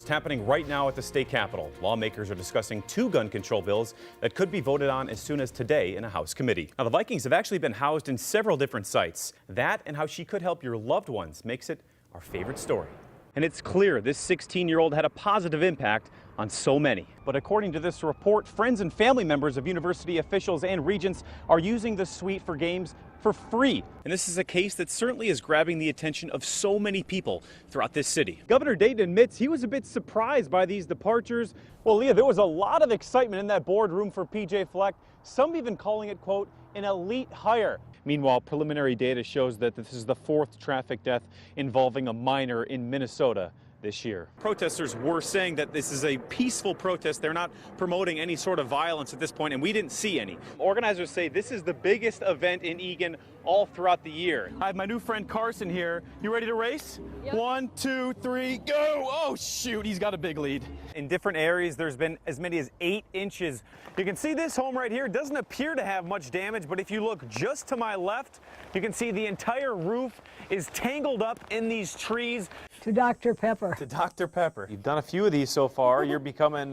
It's happening right now at the state capitol. Lawmakers are discussing two gun control bills that could be voted on as soon as today in a House committee. Now, the Vikings have actually been housed in several different sites. That and how she could help your loved ones makes it our favorite story. And it's clear this 16-year-old had a positive impact on so many. But according to this report, friends and family members of university officials and regents are using the suite for games for free. And this is a case that certainly is grabbing the attention of so many people throughout this city. Governor Dayton admits he was a bit surprised by these departures. Well, Leah, there was a lot of excitement in that boardroom for PJ Fleck, some even calling it, quote, an elite hire. Meanwhile, preliminary data shows that this is the fourth traffic death involving a minor in Minnesota this year. Protesters were saying that this is a peaceful protest. They're not promoting any sort of violence at this point, and we didn't see any. Organizers say this is the biggest event in Eagan all throughout the year. I have my new friend Carson here. You ready to race? Yep. 1, 2, 3, go! Oh shoot, he's got a big lead. In different areas, there's been as many as 8 inches. You can see this home right here. It doesn't appear to have much damage, but if you look just to my left, you can see the entire roof is tangled up in these trees. To Dr. Pepper. To Dr. Pepper. You've done a few of these so far. You're becoming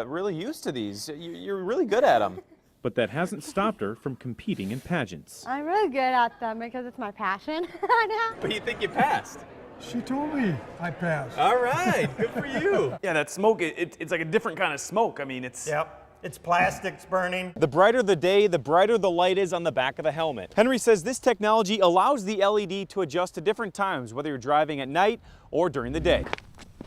really used to these. You're really good at them. But that hasn't stopped her from competing in pageants. I'm really good at them because it's my passion. But you think you passed? She told me I passed. All right, good for you. Yeah, that smoke, it's like a different kind of smoke. I mean, it's... Yep. It's plastics burning. The brighter the day, the brighter the light is on the back of the helmet. Henry says this technology allows the LED to adjust to different times, whether you're driving at night or during the day.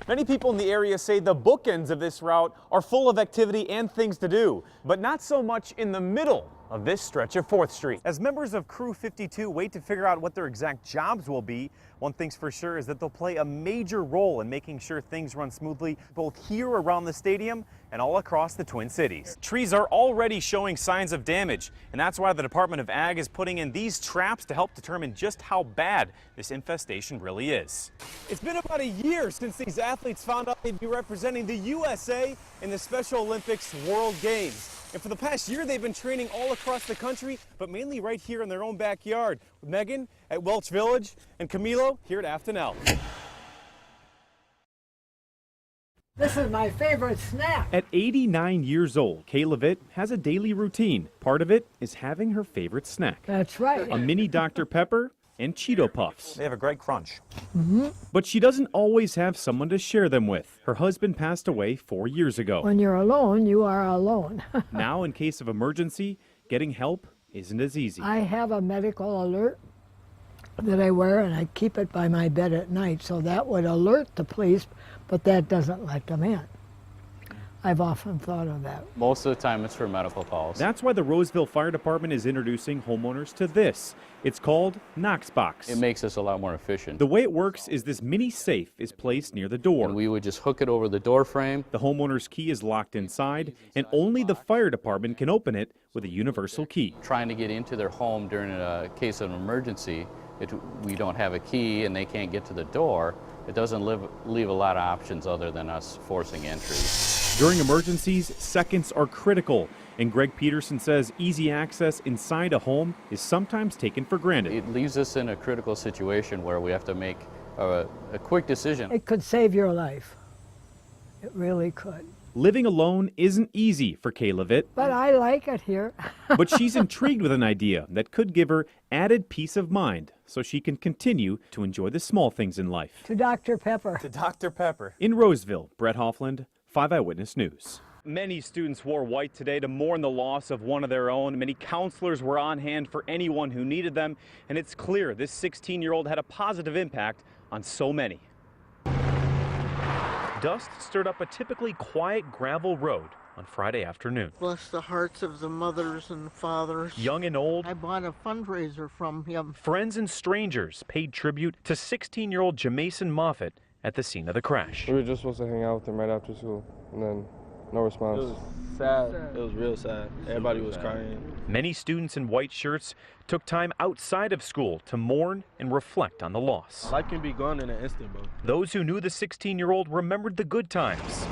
Many people in the area say the bookends of this route are full of activity and things to do, but not so much in the middle of this stretch of 4th Street. As members of Crew 52 wait to figure out what their exact jobs will be, one thing's for sure is that they'll play a major role in making sure things run smoothly both here around the stadium and all across the Twin Cities. Trees are already showing signs of damage, and that's why the Department of Ag is putting in these traps to help determine just how bad this infestation really is. It's been about a year since these athletes found out they'd be representing the USA in the Special Olympics World Games. And for the past year, they've been training all across the country, but mainly right here in their own backyard, with Megan at Welch Village and Camilo here at Afton. This is my favorite snack. At 89 years old, Kay Levitt has a daily routine. Part of it is having her favorite snack. That's right. A mini Dr. Pepper and Cheeto Puffs. They have a great crunch. But she doesn't always have someone to share them with. Her husband passed away 4 years ago. When you're alone, you are alone. Now, in case of emergency, getting help isn't as easy. I have a medical alert that I wear, and I keep it by my bed at night, so that would alert the police, but that doesn't let them in. I've often thought of that. Most of the time it's for medical calls. That's why the Roseville Fire Department is introducing homeowners to this. It's called Knoxbox. It makes us a lot more efficient. The way it works is this mini safe is placed near the door. And we would just hook it over the door frame. The homeowner's key is locked inside, and only the fire department can open it with a universal key. Trying to get into their home during a case of an emergency, we don't have a key and they can't get to the door, it doesn't leave a lot of options other than us forcing entry. During emergencies, seconds are critical, and Greg Peterson says easy access inside a home is sometimes taken for granted. It leaves us in a critical situation where we have to make a quick decision. It could save your life. It really could. Living alone isn't easy for Kay Levitt, But I like it here. but she's intrigued with an idea that could give her added peace of mind so she can continue to enjoy the small things in life. To Dr. Pepper. To Dr. Pepper. In Roseville, Brett Hoffland, 5 Eyewitness News. Many students wore white today to mourn the loss of one of their own. Many counselors were on hand for anyone who needed them, and it's clear this 16-year-old had a positive impact on so many. Dust stirred up a typically quiet gravel road on Friday afternoon. Bless the hearts of the mothers and fathers. Young and old, I bought a fundraiser from him. friends and strangers paid tribute to 16-year-old Jamason Moffitt at the scene of the crash. We were just supposed to hang out with him right after school, and then no response. It was sad. It was real sad. Everybody was crying. Many students in white shirts took time outside of school to mourn and reflect on the loss. Life can be gone in an instant, bro. Those who knew the 16-year-old remembered the good times.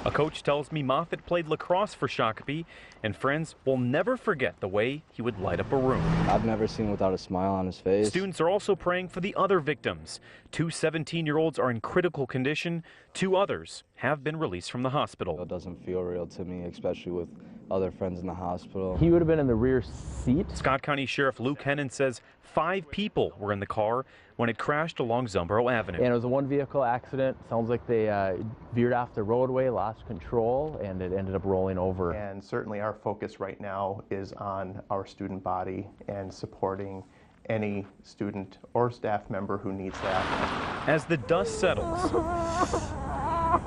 A coach tells me Moffitt played lacrosse for Shakopee, and friends will never forget the way he would light up a room. I've never seen him without a smile on his face. Students are also praying for the other victims. 2 17-year-olds are in critical condition. 2 others have been released from the hospital. It doesn't feel real to me, especially with other friends in the hospital. He would have been in the rear seat. Scott County Sheriff Luke Hennon says 5 people were in the car when it crashed along Zumbro Avenue. And it was a one-vehicle accident. Sounds like they veered off the roadway, lost control, and it ended up rolling over. And certainly our focus right now is on our student body and supporting any student or staff member who needs that. As the dust settles,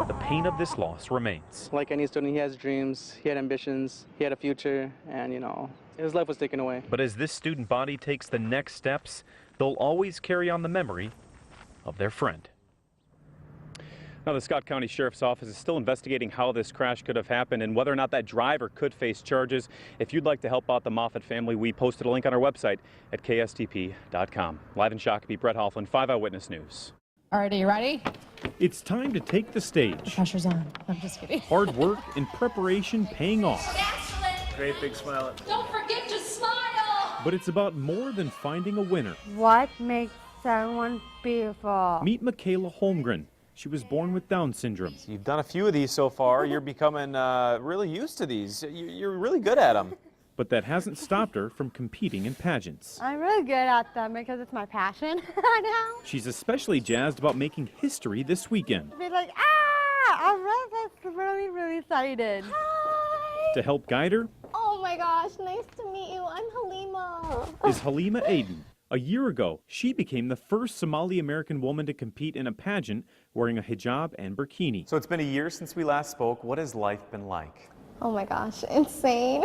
the pain of this loss remains. Like any student, he has dreams, he had ambitions, he had a future, and his life was taken away. But as this student body takes the next steps, they'll always carry on the memory of their friend. Now, the Scott County Sheriff's Office is still investigating how this crash could have happened and whether or not that driver could face charges. If you'd like to help out the Moffett family, we posted a link on our website at kstp.com. Live in Shakopee, Brett Hoffland, 5 Eyewitness News. All right, are you ready? It's time to take the stage. The pressure's on. I'm just kidding. Hard work and preparation paying off. Great big smile. Don't forget to smile! But it's about more than finding a winner. What makes someone beautiful? Meet Michaela Holmgren. She was born with Down syndrome. You've done a few of these so far. You're becoming really used to these. You're really good at them. But that hasn't stopped her from competing in pageants. I'm really good at them because it's my passion right now. She's especially jazzed about making history this weekend. Be like, I'm really, really excited. Hi! To help guide her Oh my gosh, nice to meet you. I'm Halima. is Halima Aden. A year ago, she became the first Somali-American woman to compete in a pageant wearing a hijab and burkini. So it's been a year since we last spoke. What has life been like? Oh my gosh, insane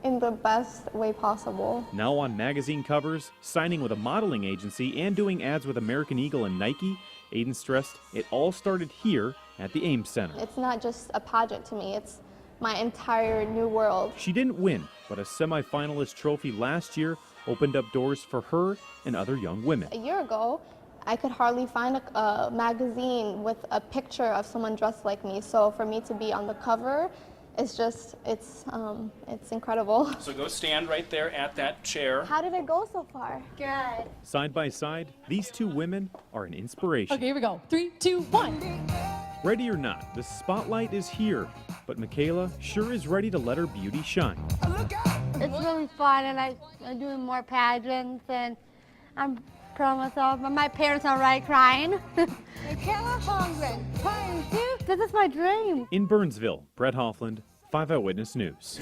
in the best way possible. Now on magazine covers, signing with a modeling agency, and doing ads with American Eagle and Nike, Aden stressed it all started here at the Ames Center. It's not just a pageant to me, it's my entire new world. She didn't win, but a semi-finalist trophy last year opened up doors for her and other young women. A year ago, I could hardly find a magazine with a picture of someone dressed like me. So for me to be on the cover, it's incredible. So go stand right there at that chair. How did it go so far? Good. Side by side, these two women are an inspiration. Okay, here we go. 3, 2, 1. Ready or not, the spotlight is here, but Michaela sure is ready to let her beauty shine. It's really fun, and I'm doing more pageants, and I'm proud of myself. But my parents are already crying. Michaela Holmgren, this is my dream. In Burnsville, Brett Hoffland, 5 Eyewitness News.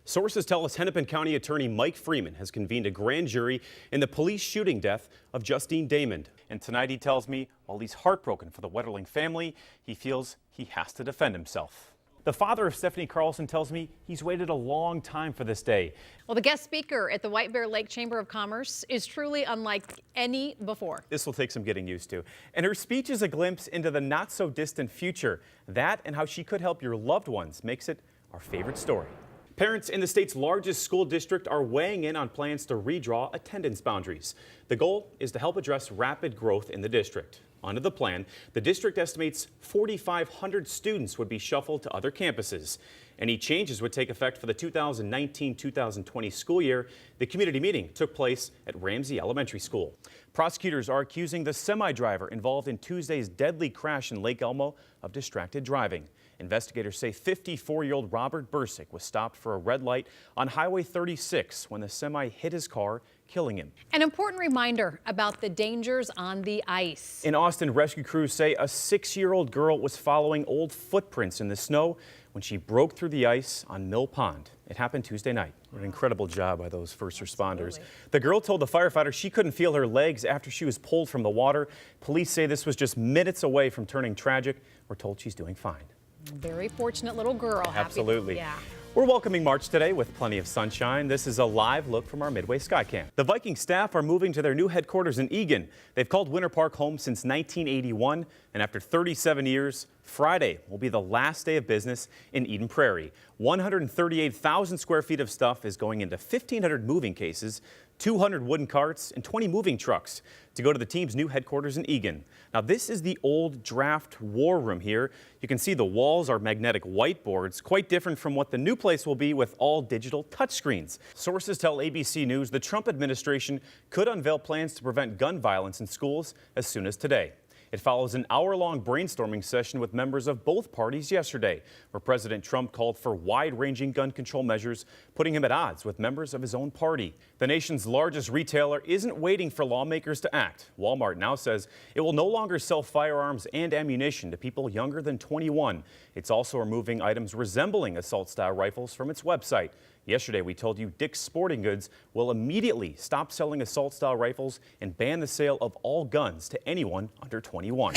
Sources tell us Hennepin County Attorney Mike Freeman has convened a grand jury in the police shooting death of Justine Damond. And tonight he tells me, while he's heartbroken for the Wetterling family, he feels he has to defend himself. The father of Stephanie Carlson tells me he's waited a long time for this day. Well, the guest speaker at the White Bear Lake Chamber of Commerce is truly unlike any before. This will take some getting used to. And her speech is a glimpse into the not-so-distant future. That and how she could help your loved ones makes it our favorite story. Parents in the state's largest school district are weighing in on plans to redraw attendance boundaries. The goal is to help address rapid growth in the district. Under the plan, the district estimates 4,500 students would be shuffled to other campuses. Any changes would take effect for the 2019-2020 school year. The community meeting took place at Ramsey Elementary School. Prosecutors are accusing the semi-driver involved in Tuesday's deadly crash in Lake Elmo of distracted driving. Investigators say 54-year-old Robert Bursick was stopped for a red light on Highway 36 when the semi hit his car, killing him. An important reminder about the dangers on the ice. In Austin, rescue crews say a 6-year-old girl was following old footprints in the snow when she broke through the ice on Mill Pond. It happened Tuesday night. An incredible job by those first responders. The girl told the firefighter she couldn't feel her legs after she was pulled from the water. Police say this was just minutes away from turning tragic. We're told she's doing fine. Very fortunate little girl. Absolutely. Yeah. We're welcoming March today with plenty of sunshine. This is a live look from our Midway Sky Cam. The Viking staff are moving to their new headquarters in Eagan. They've called Winter Park home since 1981, and after 37 years, Friday will be the last day of business in Eden Prairie. 138,000 square feet of stuff is going into 1,500 moving cases, 200 wooden carts, and 20 moving trucks to go to the team's new headquarters in Eagan. Now, this is the old draft war room here. You can see the walls are magnetic whiteboards, quite different from what the new place will be with all digital touchscreens. Sources tell ABC News the Trump administration could unveil plans to prevent gun violence in schools as soon as today. It follows an hour-long brainstorming session with members of both parties yesterday, where President Trump called for wide-ranging gun control measures, putting him at odds with members of his own party. The nation's largest retailer isn't waiting for lawmakers to act. Walmart now says it will no longer sell firearms and ammunition to people younger than 21. It's also removing items resembling assault-style rifles from its website. Yesterday, we told you Dick's Sporting Goods will immediately stop selling assault-style rifles and ban the sale of all guns to anyone under 21.